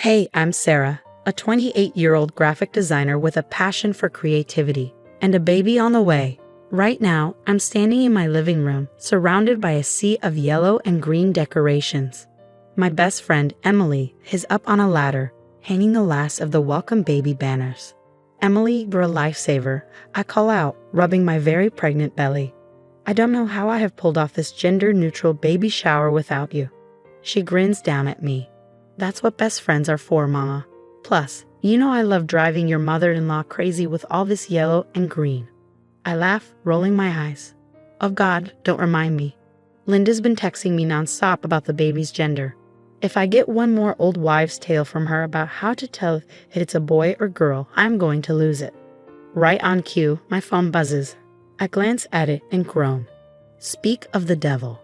Hey, I'm Sarah, a 28-year-old graphic designer with a passion for creativity and a baby on the way. Right now, I'm standing in my living room, surrounded by a sea of yellow and green decorations. My best friend, Emily, is up on a ladder, hanging the last of the welcome baby banners. Emily, you're a lifesaver, I call out, rubbing my very pregnant belly. I don't know how I have pulled off this gender-neutral baby shower without you. She grins down at me. That's what best friends are for, Mama. Plus, you know I love driving your mother-in-law crazy with all this yellow and green. I laugh, rolling my eyes. Oh God, don't remind me. Linda's been texting me nonstop about the baby's gender. If I get one more old wives' tale from her about how to tell if it's a boy or girl, I'm going to lose it. Right on cue, my phone buzzes. I glance at it and groan. Speak of the devil.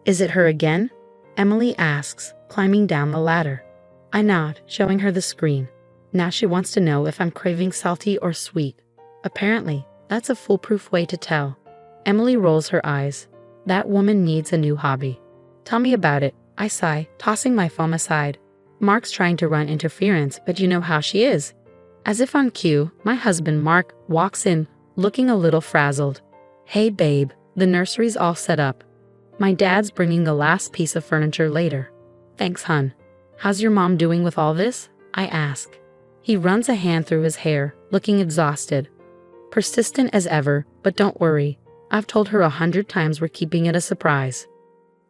Is it her again? Emily asks, climbing down the ladder. I nod, showing her the screen. Now she wants to know if I'm craving salty or sweet. Apparently, that's a foolproof way to tell. Emily rolls her eyes. That woman needs a new hobby. Tell me about it, I sigh, tossing my phone aside. Mark's trying to run interference, but you know how she is. As if on cue, my husband Mark walks in, looking a little frazzled. Hey babe, the nursery's all set up. My dad's bringing the last piece of furniture later. Thanks, hun. How's your mom doing with all this? I ask. He runs a hand through his hair, looking exhausted. Persistent as ever, but don't worry. I've told her 100 times we're keeping it a surprise.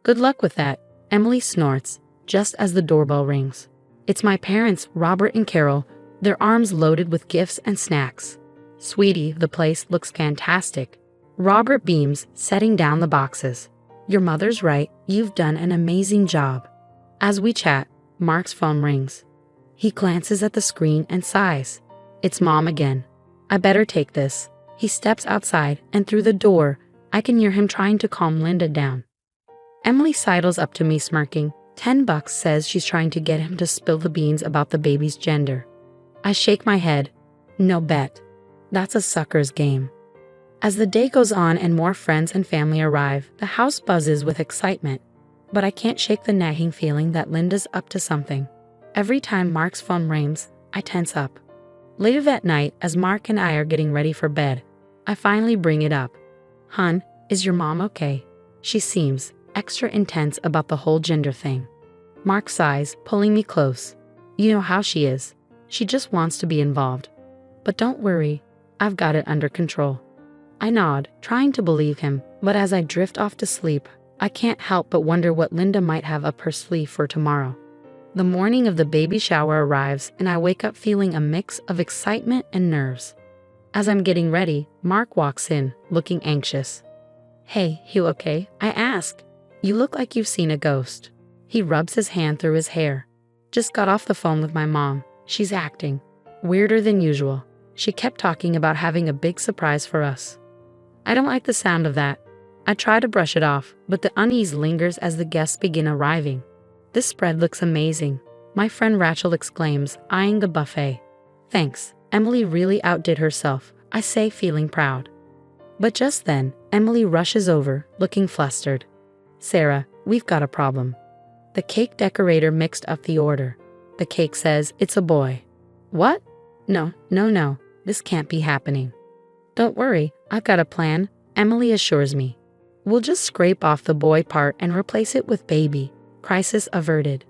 Good luck with that, Emily snorts, just as the doorbell rings. It's my parents, Robert and Carol, their arms loaded with gifts and snacks. Sweetie, the place looks fantastic. Robert beams, setting down the boxes. Your mother's right, you've done an amazing job. As we chat, Mark's phone rings. He glances at the screen and sighs. It's Mom again. I better take this. He steps outside, and through the door, I can hear him trying to calm Linda down. Emily sidles up to me smirking. $10 says she's trying to get him to spill the beans about the baby's gender. I shake my head. No bet. That's a sucker's game. As the day goes on and more friends and family arrive, the house buzzes with excitement. But I can't shake the nagging feeling that Linda's up to something. Every time Mark's phone rings, I tense up. Later that night, as Mark and I are getting ready for bed, I finally bring it up. Hun, is your mom okay? She seems extra intense about the whole gender thing. Mark sighs, pulling me close. You know how she is. She just wants to be involved. But don't worry, I've got it under control. I nod, trying to believe him, but as I drift off to sleep, I can't help but wonder what Linda might have up her sleeve for tomorrow. The morning of the baby shower arrives, and I wake up feeling a mix of excitement and nerves. As I'm getting ready, Mark walks in, looking anxious. Hey, you okay? I ask. You look like you've seen a ghost. He rubs his hand through his hair. Just got off the phone with my mom. She's acting weirder than usual. She kept talking about having a big surprise for us. I don't like the sound of that. I try to brush it off, but the unease lingers as the guests begin arriving. This spread looks amazing, my friend Rachel exclaims, eyeing the buffet. Thanks, Emily really outdid herself, I say, feeling proud. But just then, Emily rushes over, looking flustered. Sarah, we've got a problem. The cake decorator mixed up the order. The cake says it's a boy. What? No, this can't be happening. Don't worry, I've got a plan, Emily assures me. We'll just scrape off the boy part and replace it with baby. Crisis averted.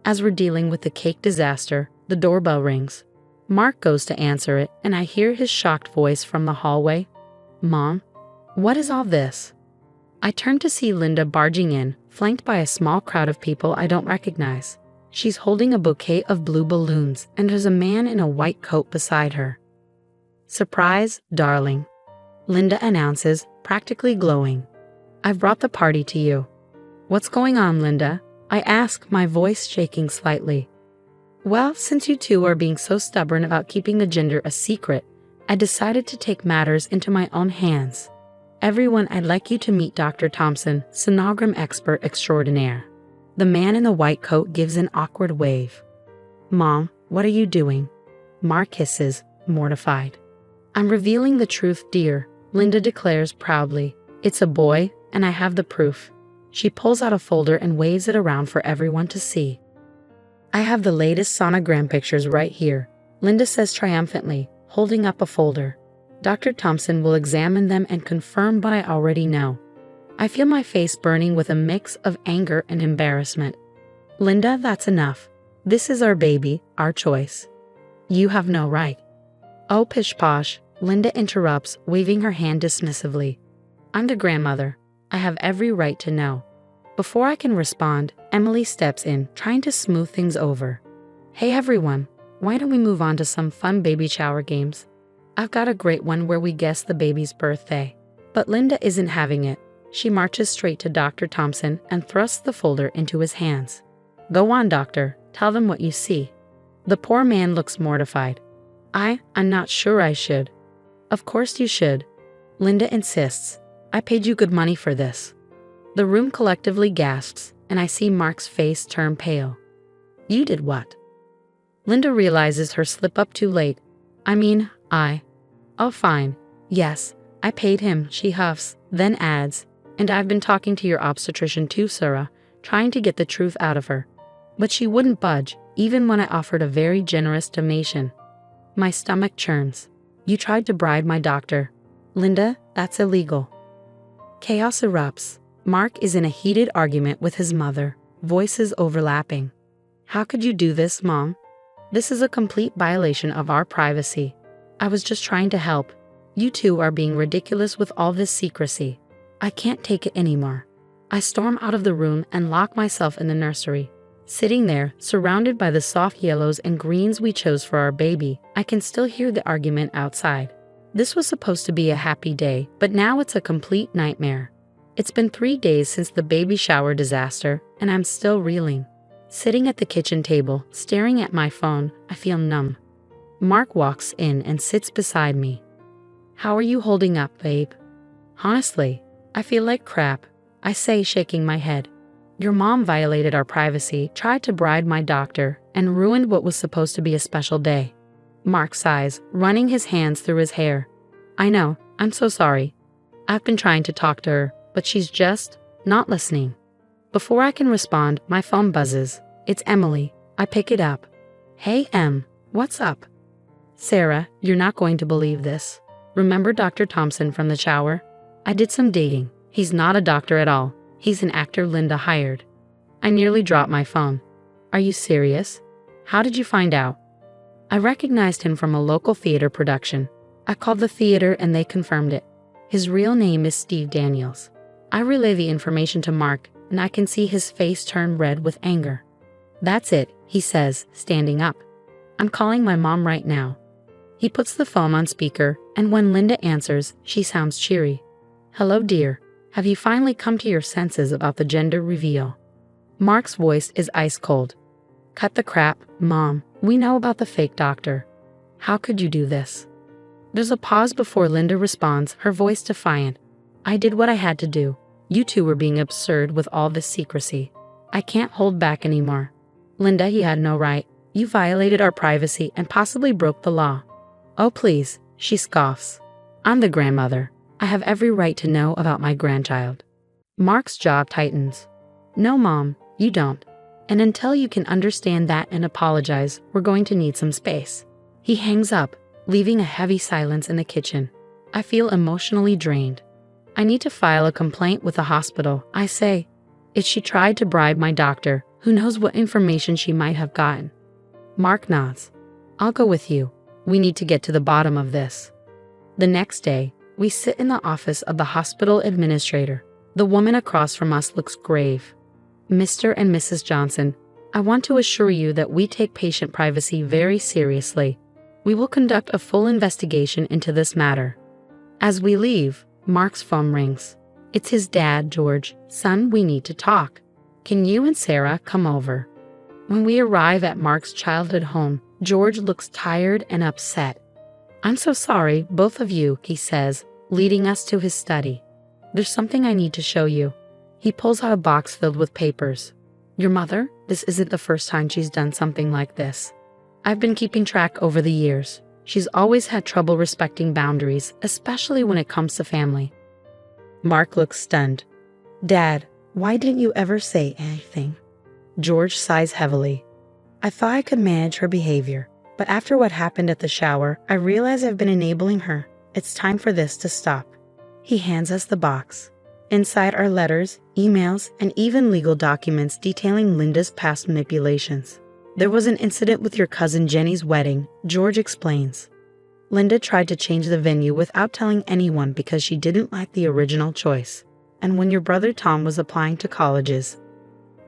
As we're dealing with the cake disaster, the doorbell rings. Mark goes to answer it, and I hear his shocked voice from the hallway. Mom, what is all this? I turn to see Linda barging in, flanked by a small crowd of people I don't recognize. She's holding a bouquet of blue balloons, and there's a man in a white coat beside her. Surprise, darling, Linda announces, practically glowing. I've brought the party to you. What's going on, Linda? I ask, my voice shaking slightly. Well, since you two are being so stubborn about keeping the gender a secret, I decided to take matters into my own hands. Everyone, I'd like you to meet Dr. Thompson, sonogram expert extraordinaire. The man in the white coat gives an awkward wave. Mom, what are you doing? Mark hisses, mortified. I'm revealing the truth, dear, Linda declares proudly. It's a boy, and I have the proof. She pulls out a folder and waves it around for everyone to see. I have the latest sonogram pictures right here, Linda says triumphantly, holding up a folder. Dr. Thompson will examine them and confirm what I already know. I feel my face burning with a mix of anger and embarrassment. Linda, that's enough. This is our baby, our choice. You have no right. Oh, pish posh, Linda interrupts, waving her hand dismissively. I'm the grandmother. I have every right to know. Before I can respond, Emily steps in, trying to smooth things over. Hey everyone, why don't we move on to some fun baby shower games? I've got a great one where we guess the baby's birthday. But Linda isn't having it. She marches straight to Dr. Thompson and thrusts the folder into his hands. Go on, doctor. Tell them what you see. The poor man looks mortified. I'm not sure I should. Of course you should. Linda insists. I paid you good money for this. The room collectively gasps, and I see Mark's face turn pale. You did what? Linda realizes her slip up too late. Oh fine. Yes, I paid him, she huffs, then adds, and I've been talking to your obstetrician too, Sarah, trying to get the truth out of her. But she wouldn't budge, even when I offered a very generous donation. My stomach churns. You tried to bribe my doctor. Linda, that's illegal. Chaos erupts. Mark is in a heated argument with his mother, voices overlapping. How could you do this, Mom? This is a complete violation of our privacy. I was just trying to help. You two are being ridiculous with all this secrecy. I can't take it anymore. I storm out of the room and lock myself in the nursery. Sitting there, surrounded by the soft yellows and greens we chose for our baby, I can still hear the argument outside. This was supposed to be a happy day, but now it's a complete nightmare. It's been 3 days since the baby shower disaster, and I'm still reeling. Sitting at the kitchen table, staring at my phone, I feel numb. Mark walks in and sits beside me. How are you holding up, babe? Honestly, I feel like crap, I say, shaking my head. Your mom violated our privacy, tried to bribe my doctor, and ruined what was supposed to be a special day. Mark sighs, running his hands through his hair. I know, I'm so sorry. I've been trying to talk to her, but she's just not listening. Before I can respond, my phone buzzes. It's Emily. I pick it up. Hey, Em, what's up? Sarah, you're not going to believe this. Remember Dr. Thompson from the shower? I did some digging. He's not a doctor at all. He's an actor Linda hired. I nearly dropped my phone. Are you serious? How did you find out? I recognized him from a local theater production. I called the theater and they confirmed it. His real name is Steve Daniels. I relay the information to Mark, and I can see his face turn red with anger. That's it, he says, standing up. I'm calling my mom right now. He puts the phone on speaker, and when Linda answers, she sounds cheery. Hello, dear. Have you finally come to your senses about the gender reveal? Mark's voice is ice cold. Cut the crap, Mom. We know about the fake doctor. How could you do this? There's a pause before Linda responds, her voice defiant. I did what I had to do. You two were being absurd with all this secrecy. I can't hold back anymore. Linda, he had no right. You violated our privacy and possibly broke the law. Oh, please, she scoffs. I'm the grandmother. I have every right to know about my grandchild. Mark's jaw tightens. No, Mom, you don't. And until you can understand that and apologize, we're going to need some space. He hangs up, leaving a heavy silence in the kitchen. I feel emotionally drained. I need to file a complaint with the hospital, I say. If she tried to bribe my doctor, who knows what information she might have gotten. Mark nods. I'll go with you. We need to get to the bottom of this. The next day, we sit in the office of the hospital administrator. The woman across from us looks grave. Mr. and Mrs. Johnson, I want to assure you that we take patient privacy very seriously. We will conduct a full investigation into this matter. As we leave, Mark's phone rings. It's his dad, George. Son, we need to talk. Can you and Sarah come over? When we arrive at Mark's childhood home, George looks tired and upset. I'm so sorry, both of you, he says, leading us to his study. There's something I need to show you. He pulls out a box filled with papers. Your mother? This isn't the first time she's done something like this. I've been keeping track over the years. She's always had trouble respecting boundaries, especially when it comes to family. Mark looks stunned. Dad, why didn't you ever say anything? George sighs heavily. I thought I could manage her behavior, but after what happened at the shower, I realize I've been enabling her. It's time for this to stop. He hands us the box. Inside are letters, emails, and even legal documents detailing Linda's past manipulations. There was an incident with your cousin Jenny's wedding, George explains. Linda tried to change the venue without telling anyone because she didn't like the original choice. And when your brother Tom was applying to colleges,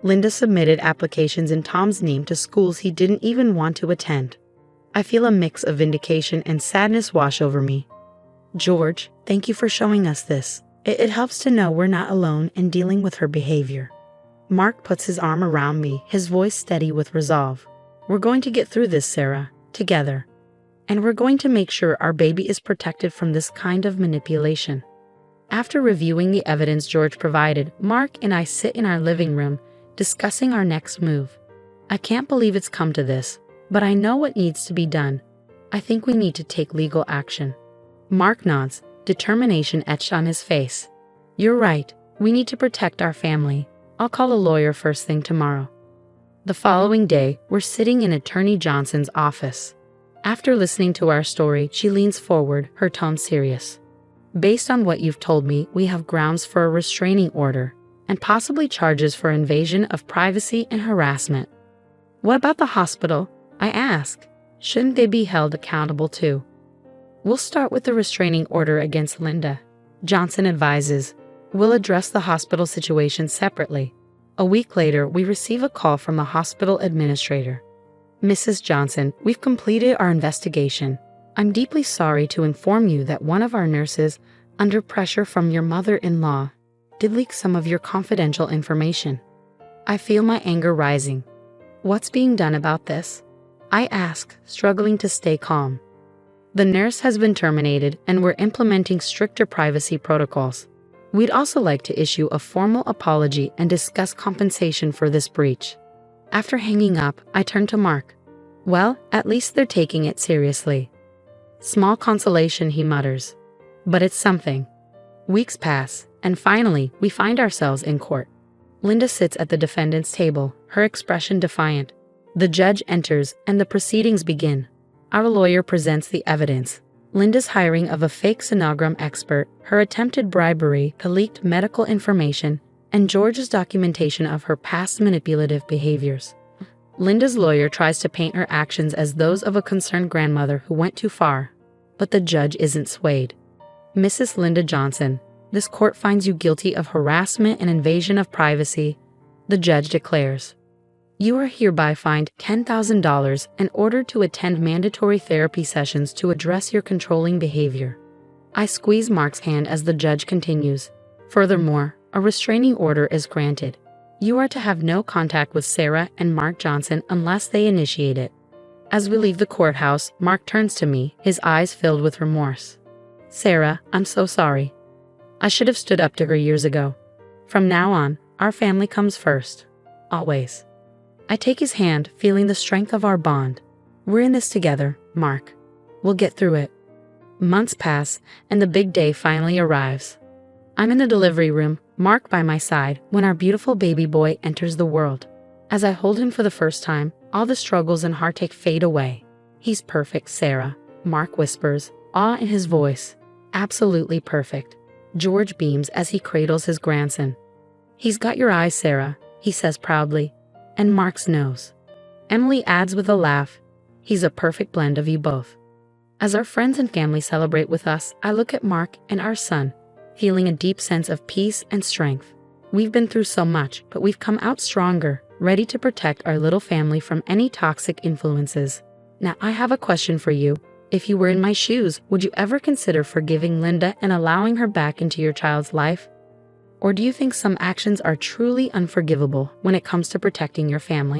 Linda submitted applications in Tom's name to schools he didn't even want to attend. I feel a mix of vindication and sadness wash over me. George, thank you for showing us this. It helps to know we're not alone in dealing with her behavior. Mark puts his arm around me, his voice steady with resolve. We're going to get through this, Sarah, together. And we're going to make sure our baby is protected from this kind of manipulation. After reviewing the evidence George provided, Mark and I sit in our living room, discussing our next move. I can't believe it's come to this, but I know what needs to be done. I think we need to take legal action. Mark nods, determination etched on his face. You're right, we need to protect our family. I'll call a lawyer first thing tomorrow. The following day, we're sitting in Attorney Johnson's office. After listening to our story, she leans forward, her tone serious. Based on what you've told me, we have grounds for a restraining order and possibly charges for invasion of privacy and harassment. What about the hospital? I ask. Shouldn't they be held accountable too? We'll start with the restraining order against Linda, Johnson advises. We'll address the hospital situation separately. A week later, we receive a call from the hospital administrator. Mrs. Johnson, we've completed our investigation. I'm deeply sorry to inform you that one of our nurses, under pressure from your mother-in-law, did leak some of your confidential information. I feel my anger rising. What's being done about this? I ask, struggling to stay calm. The nurse has been terminated and we're implementing stricter privacy protocols. We'd also like to issue a formal apology and discuss compensation for this breach. After hanging up, I turn to Mark. Well, at least they're taking it seriously. Small consolation, he mutters. But it's something. Weeks pass, and finally, we find ourselves in court. Linda sits at the defendant's table, her expression defiant. The judge enters, and the proceedings begin. Our lawyer presents the evidence. Linda's hiring of a fake sonogram expert, her attempted bribery, the leaked medical information, and George's documentation of her past manipulative behaviors. Linda's lawyer tries to paint her actions as those of a concerned grandmother who went too far, but the judge isn't swayed. Mrs. Linda Johnson, this court finds you guilty of harassment and invasion of privacy, the judge declares. You are hereby fined $10,000 and ordered to attend mandatory therapy sessions to address your controlling behavior. I squeeze Mark's hand as the judge continues. Furthermore, a restraining order is granted. You are to have no contact with Sarah and Mark Johnson unless they initiate it. As we leave the courthouse, Mark turns to me, his eyes filled with remorse. Sarah, I'm so sorry. I should have stood up to her years ago. From now on, our family comes first. Always. I take his hand, feeling the strength of our bond. We're in this together, Mark. We'll get through it. Months pass, and the big day finally arrives. I'm in the delivery room, Mark by my side, when our beautiful baby boy enters the world. As I hold him for the first time, all the struggles and heartache fade away. He's perfect, Sarah, Mark whispers, awe in his voice. Absolutely perfect. George beams as he cradles his grandson. He's got your eyes, Sarah, he says proudly. And Mark's nose. Emily adds with a laugh, he's a perfect blend of you both. As our friends and family celebrate with us, I look at Mark and our son, feeling a deep sense of peace and strength. We've been through so much, but we've come out stronger, ready to protect our little family from any toxic influences. Now I have a question for you. If you were in my shoes, would you ever consider forgiving Linda and allowing her back into your child's life? Or do you think some actions are truly unforgivable when it comes to protecting your family?